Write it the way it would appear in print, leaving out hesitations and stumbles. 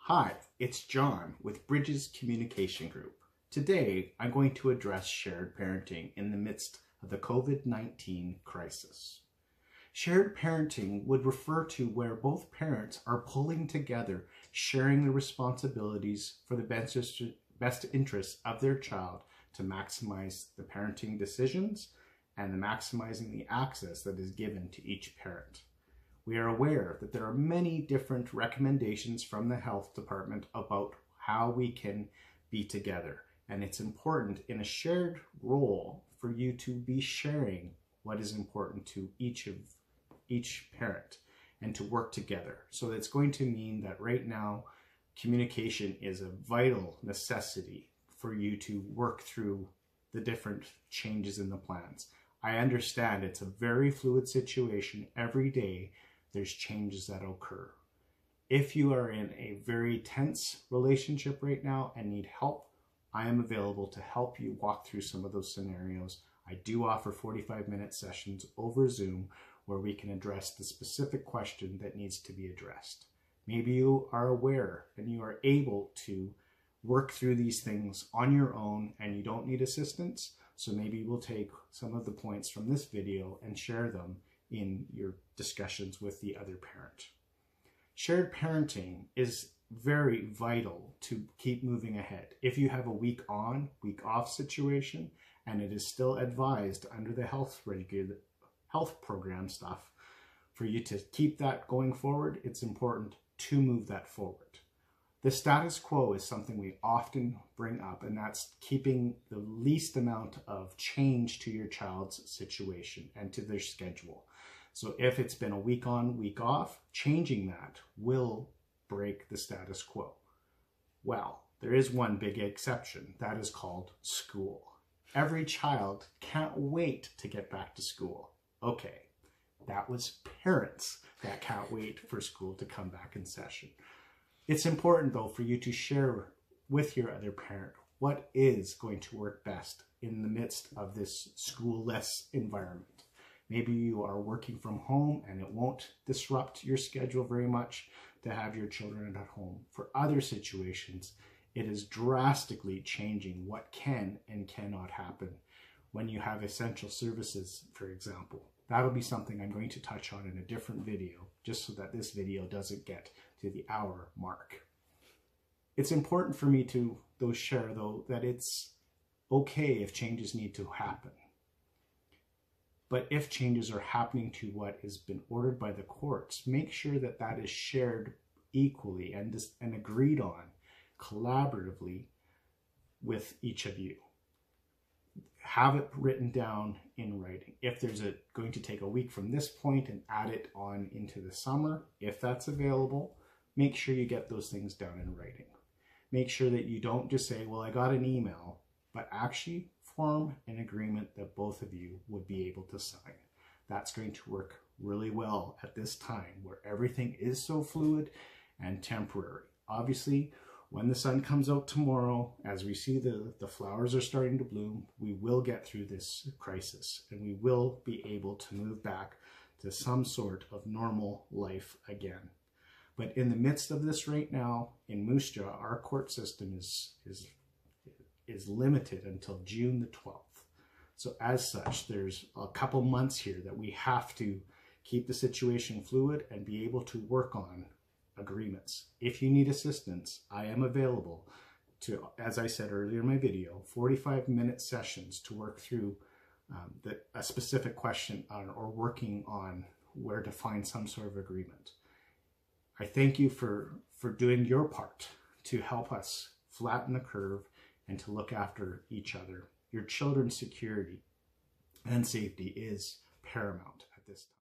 Hi, it's John with Bridges Communication Group. Today, I'm going to address shared parenting in the midst of the COVID-19 crisis. Shared parenting would refer to where both parents are pulling together, sharing the responsibilities for the best interests of their child to maximize the parenting decisions and maximizing the access that is given to each parent. We are aware that there are many different recommendations from the health department about how we can be together. And it's important in a shared role for you to be sharing what is important to each parent and to work together. So it's going to mean that right now, communication is a vital necessity for you to work through the different changes in the plans. I understand it's a very fluid situation every day. There's changes that occur. If you are in a very tense relationship right now and need help, I am available to help you walk through some of those scenarios. I do offer 45-minute sessions over Zoom where we can address the specific question that needs to be addressed. Maybe you are aware and you are able to work through these things on your own and you don't need assistance. So maybe we'll take some of the points from this video and share them in your discussions with the other parent. Shared parenting is very vital to keep moving ahead. If you have a week on, week off situation, and it is still advised under the health program stuff for you to keep that going forward, it's important to move that forward. The status quo is something we often bring up, and that's keeping the least amount of change to your child's situation and to their schedule. So if it's been a week on, week off, changing that will break the status quo. Well, there is one big exception. That is called school. Every child can't wait to get back to school. Okay, that was parents that can't wait for school to come back in session. It's important, though, for you to share with your other parent what is going to work best in the midst of this school-less environment. Maybe you are working from home and it won't disrupt your schedule very much to have your children at home. For other situations, it is drastically changing what can and cannot happen when you have essential services, for example. That'll be something I'm going to touch on in a different video, just so that this video doesn't get to the hour mark. It's important for me to share, though, that it's okay if changes need to happen. But if changes are happening to what has been ordered by the courts, make sure that that is shared equally and agreed on collaboratively with each of you. Have it written down in writing. If there's going to take a week from this point and add it on into the summer, if that's available, make sure you get those things down in writing. Make sure that you don't just say, well, I got an email, but actually form an agreement that both of you would be able to sign. That's going to work really well at this time where everything is so fluid and temporary. Obviously, when the sun comes out tomorrow, as we see the flowers are starting to bloom, we will get through this crisis and we will be able to move back to some sort of normal life again. But in the midst of this right now, in Moose Jaw, our court system is limited until June the 12th. So as such, there's a couple months here that we have to keep the situation fluid and be able to work on agreements. If you need assistance, I am available to, as I said earlier in my video, 45-minute sessions to work through a specific question or working on where to find some sort of agreement. I thank you for doing your part to help us flatten the curve and to look after each other. Your children's security and safety is paramount at this time.